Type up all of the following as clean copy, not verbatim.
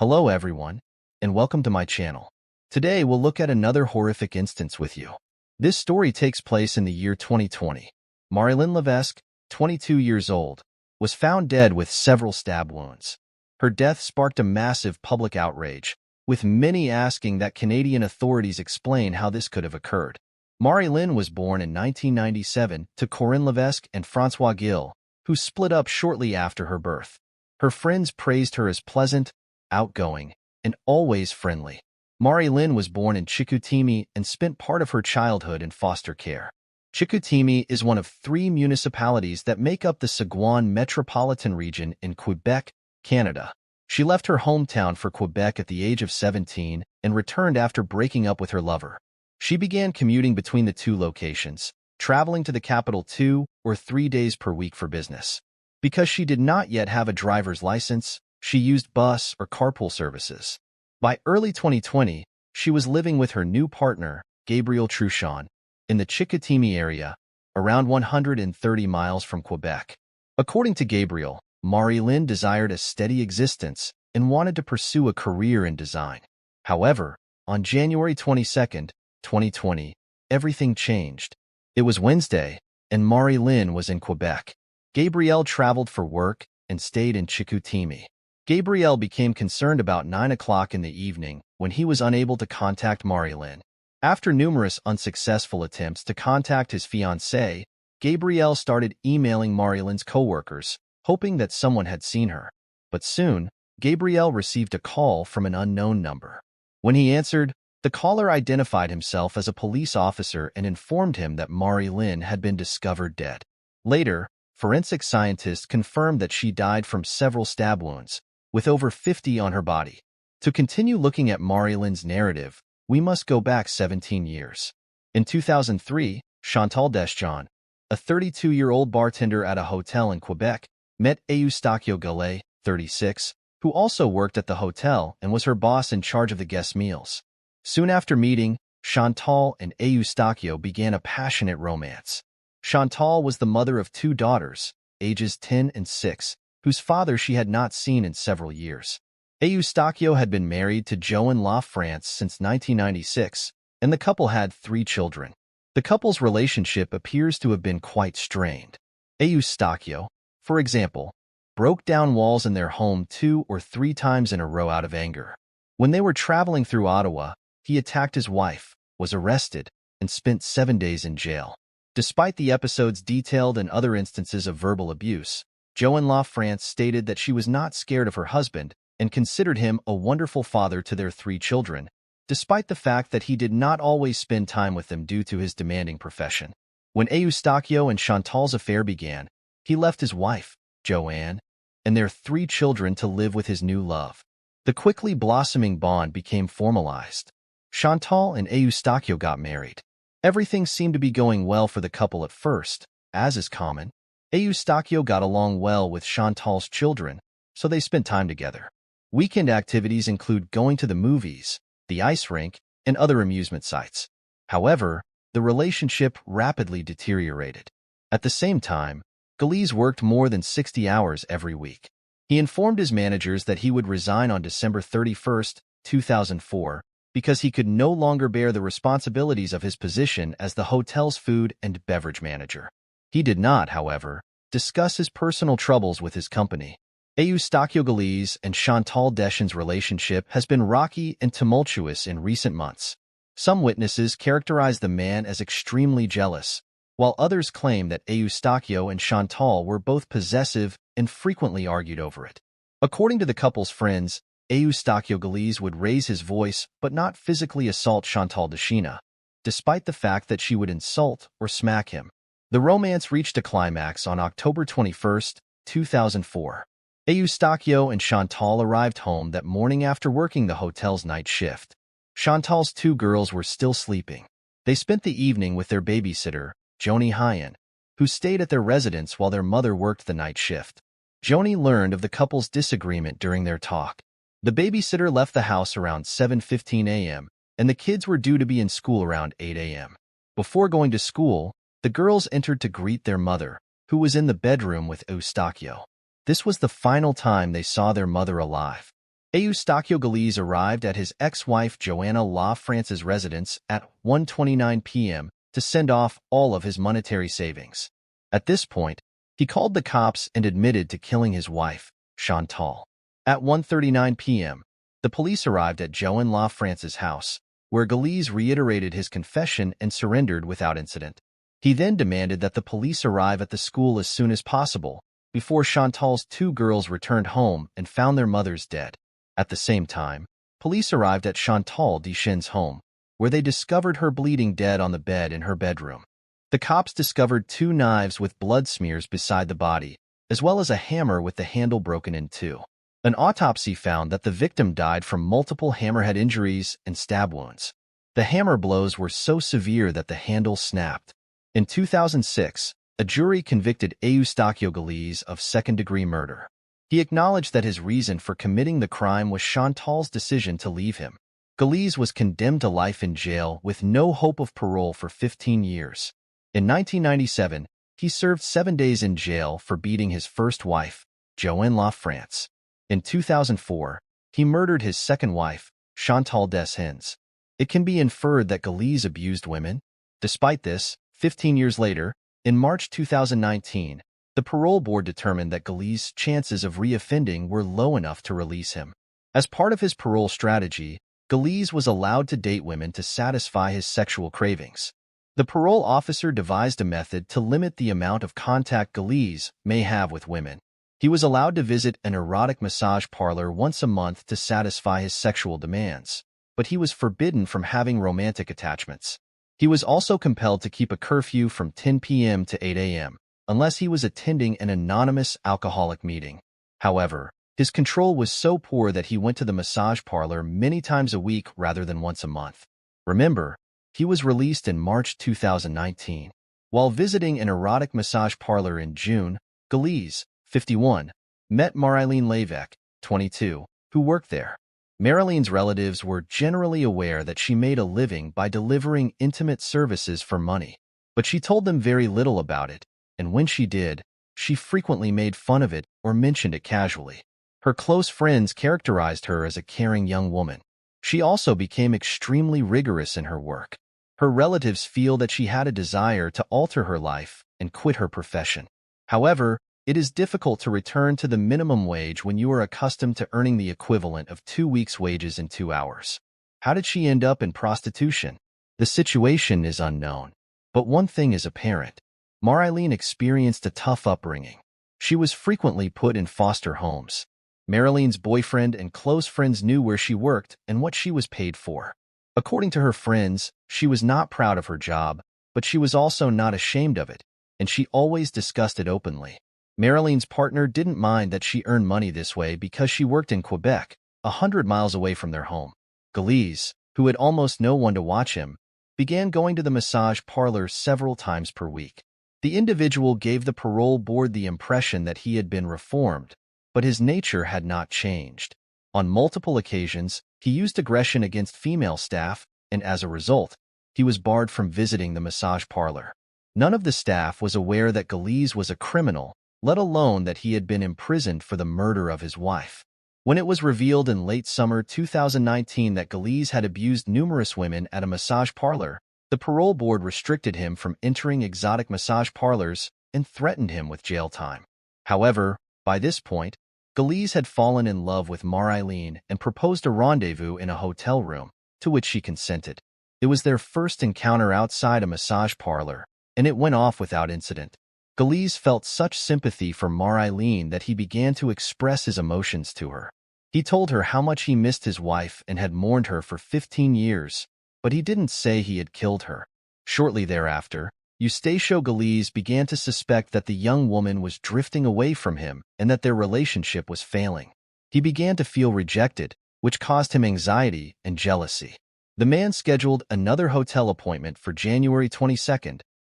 Hello everyone, and welcome to my channel. Today we'll look at another horrific instance with you. This story takes place in the year 2020. Marylene Levesque, 22 years old, was found dead with several stab wounds. Her death sparked a massive public outrage, with many asking that Canadian authorities explain how this could have occurred. Marylene was born in 1997 to Corinne Levesque and François Gill, who split up shortly after her birth. Her friends praised her as pleasant, outgoing, and always friendly. Marylene was born in Chicoutimi and spent part of her childhood in foster care. Chicoutimi is one of 3 municipalities that make up the Saguenay metropolitan region in Quebec, Canada. She left her hometown for Quebec at the age of 17 and returned after breaking up with her lover. She began commuting between the two locations, traveling to the capital 2 or 3 days per week for business. Because she did not yet have a driver's license, she used bus or carpool services. By early 2020, she was living with her new partner, Gabriel Truchon, in the Chicoutimi area, around 130 miles from Quebec. According to Gabriel, Marylene desired a steady existence and wanted to pursue a career in design. However, on January 22, 2020, everything changed. It was Wednesday, and Marylene was in Quebec. Gabriel traveled for work and stayed in Chicoutimi. Gabriel became concerned about 9 o'clock in the evening when he was unable to contact Marylene. After numerous unsuccessful attempts to contact his fiancée, Gabriel started emailing Marylene's coworkers, hoping that someone had seen her. But soon, Gabriel received a call from an unknown number. When he answered, the caller identified himself as a police officer and informed him that Marylene had been discovered dead. Later, forensic scientists confirmed that she died from several stab wounds, with over 50 on her body. To continue looking at Marylene's narrative, we must go back 17 years. In 2003, Chantal Deschamps, a 32-year-old bartender at a hotel in Quebec, met Eustachio Gallet, 36, who also worked at the hotel and was her boss in charge of the guest meals. Soon after meeting, Chantal and Eustachio began a passionate romance. Chantal was the mother of 2 daughters, ages 10 and 6, whose father she had not seen in several years. Eustachio had been married to Joan Lafrance since 1996, and the couple had 3 children. The couple's relationship appears to have been quite strained. Eustachio, for example, broke down walls in their home 2 or 3 times in a row out of anger. When they were traveling through Ottawa, he attacked his wife, was arrested, and spent 7 days in jail. Despite the episodes detailed and other instances of verbal abuse, Joan Lafrance stated that she was not scared of her husband and considered him a wonderful father to their 3 children, despite the fact that he did not always spend time with them due to his demanding profession. When Eustachio and Chantal's affair began, he left his wife, Joanne, and their 3 children to live with his new love. The quickly blossoming bond became formalized. Chantal and Eustachio got married. Everything seemed to be going well for the couple at first, as is common. Eustachio got along well with Chantal's children, so they spent time together. Weekend activities include going to the movies, the ice rink, and other amusement sites. However, the relationship rapidly deteriorated. At the same time, Gallet worked more than 60 hours every week. He informed his managers that he would resign on December 31, 2004, because he could no longer bear the responsibilities of his position as the hotel's food and beverage manager. He did not, however, discuss his personal troubles with his company. Eustachio Gallet's and Chantal Deschamps' relationship has been rocky and tumultuous in recent months. Some witnesses characterize the man as extremely jealous, while others claim that Eustachio and Chantal were both possessive and frequently argued over it. According to the couple's friends, Eustachio Gallet would raise his voice but not physically assault Chantal Deschamps, despite the fact that she would insult or smack him. The romance reached a climax on October 21, 2004. Eustachio and Chantal arrived home that morning after working the hotel's night shift. Chantal's 2 girls were still sleeping. They spent the evening with their babysitter, Joni Hyen, who stayed at their residence while their mother worked the night shift. Joni learned of the couple's disagreement during their talk. The babysitter left the house around 7:15 a.m., and the kids were due to be in school around 8 a.m. Before going to school, the girls entered to greet their mother, who was in the bedroom with Eustachio. This was the final time they saw their mother alive. Eustachio Galeese arrived at his ex-wife Joanna Levesque's residence at 1:29 p.m. to send off all of his monetary savings. At this point, he called the cops and admitted to killing his wife, Chantal. At 1:39 p.m., the police arrived at Joanna Levesque's house, where Galeese reiterated his confession and surrendered without incident. He then demanded that the police arrive at the school as soon as possible, before Chantal's two girls returned home and found their mothers dead. At the same time, police arrived at Chantal Deschênes' home, where they discovered her bleeding dead on the bed in her bedroom. The cops discovered two knives with blood smears beside the body, as well as a hammer with the handle broken in two. An autopsy found that the victim died from multiple hammerhead injuries and stab wounds. The hammer blows were so severe that the handle snapped. In 2006, a jury convicted Eustachio Galeese of second-degree murder. He acknowledged that his reason for committing the crime was Chantal's decision to leave him. Galeese was condemned to life in jail with no hope of parole for 15 years. In 1997, he served 7 days in jail for beating his first wife, Joanna Levesque. In 2004, he murdered his second wife, Chantal Deschênes. It can be inferred that Galeese abused women. Despite this, 15 years later, in March 2019, the parole board determined that Galeese's chances of reoffending were low enough to release him. As part of his parole strategy, Galeese was allowed to date women to satisfy his sexual cravings. The parole officer devised a method to limit the amount of contact Galeese may have with women. He was allowed to visit an erotic massage parlor once a month to satisfy his sexual demands, but he was forbidden from having romantic attachments. He was also compelled to keep a curfew from 10 p.m. to 8 a.m., unless he was attending an anonymous alcoholic meeting. However, his control was so poor that he went to the massage parlor many times a week rather than once a month. Remember, he was released in March 2019. While visiting an erotic massage parlor in June, Galeese, 51, met Marylene Levesque, 22, who worked there. Marylene's relatives were generally aware that she made a living by delivering intimate services for money, but she told them very little about it, and when she did, she frequently made fun of it or mentioned it casually. Her close friends characterized her as a caring young woman. She also became extremely rigorous in her work. Her relatives feel that she had a desire to alter her life and quit her profession. However, it is difficult to return to the minimum wage when you are accustomed to earning the equivalent of 2 weeks' wages in 2 hours. How did she end up in prostitution? The situation is unknown. But one thing is apparent. Marylene experienced a tough upbringing. She was frequently put in foster homes. Marylene's boyfriend and close friends knew where she worked and what she was paid for. According to her friends, she was not proud of her job, but she was also not ashamed of it, and she always discussed it openly. Marylene's partner didn't mind that she earned money this way because she worked in Quebec, 100 miles away from their home. Galeese, who had almost no one to watch him, began going to the massage parlor several times per week. The individual gave the parole board the impression that he had been reformed, but his nature had not changed. On multiple occasions, he used aggression against female staff, and as a result, he was barred from visiting the massage parlor. None of the staff was aware that Galeese was a criminal, let alone that he had been imprisoned for the murder of his wife. When it was revealed in late summer 2019 that Galeese had abused numerous women at a massage parlor, the parole board restricted him from entering exotic massage parlors and threatened him with jail time. However, by this point, Galeese had fallen in love with Marylene and proposed a rendezvous in a hotel room, to which she consented. It was their first encounter outside a massage parlor, and it went off without incident. Galeese felt such sympathy for Marylene that he began to express his emotions to her. He told her how much he missed his wife and had mourned her for 15 years, but he didn't say he had killed her. Shortly thereafter, Eustachio Galeese began to suspect that the young woman was drifting away from him and that their relationship was failing. He began to feel rejected, which caused him anxiety and jealousy. The man scheduled another hotel appointment for January 22,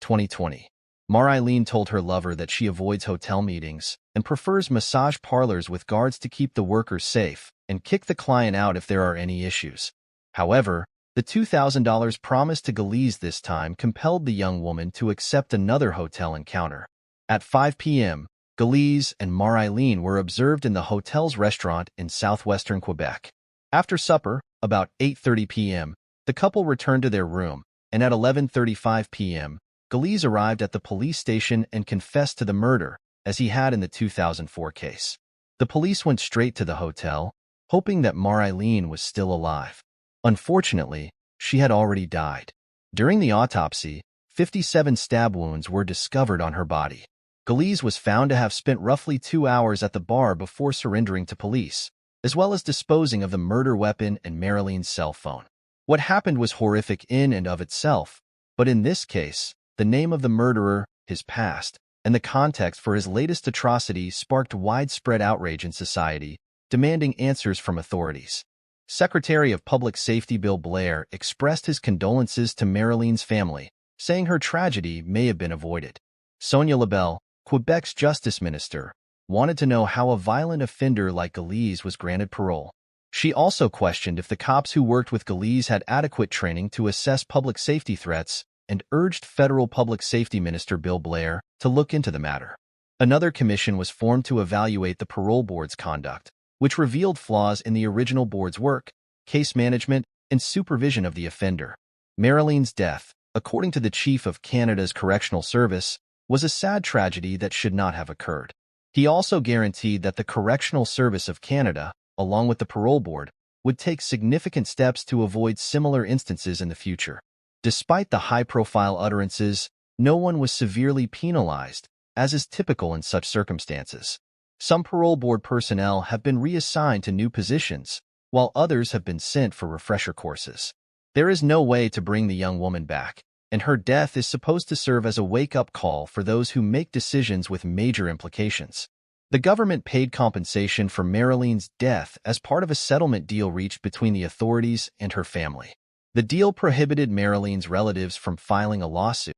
2020. Marylene told her lover that she avoids hotel meetings and prefers massage parlors with guards to keep the workers safe and kick the client out if there are any issues. However, the $2,000 promised to Galeese this time compelled the young woman to accept another hotel encounter. At 5 p.m., Galise and Marylene were observed in the hotel's restaurant in southwestern Quebec. After supper, about 8:30 p.m., the couple returned to their room, and at 11:35 p.m., Galise arrived at the police station and confessed to the murder, as he had in the 2004 case. The police went straight to the hotel, hoping that Marylene was still alive. Unfortunately, she had already died. During the autopsy, 57 stab wounds were discovered on her body. Galise was found to have spent roughly 2 hours at the bar before surrendering to police, as well as disposing of the murder weapon and Marylene's cell phone. What happened was horrific in and of itself, but in this case, the name of the murderer, his past, and the context for his latest atrocity sparked widespread outrage in society, demanding answers from authorities. Secretary of Public Safety Bill Blair expressed his condolences to Marylene's family, saying her tragedy may have been avoided. Sonia Lebel, Quebec's justice minister, wanted to know how a violent offender like Galise was granted parole. She also questioned if the cops who worked with Galise had adequate training to assess public safety threats and urged federal public safety minister Bill Blair to look into the matter. Another commission was formed to evaluate the parole board's conduct, which revealed flaws in the original board's work, case management, and supervision of the offender. Marylene's death, according to the chief of Canada's Correctional Service, was a sad tragedy that should not have occurred. He also guaranteed that the Correctional Service of Canada, along with the parole board, would take significant steps to avoid similar instances in the future. Despite the high-profile utterances, no one was severely penalized, as is typical in such circumstances. Some parole board personnel have been reassigned to new positions, while others have been sent for refresher courses. There is no way to bring the young woman back, and her death is supposed to serve as a wake-up call for those who make decisions with major implications. The government paid compensation for Marylene's death as part of a settlement deal reached between the authorities and her family. The deal prohibited Marylene's relatives from filing a lawsuit,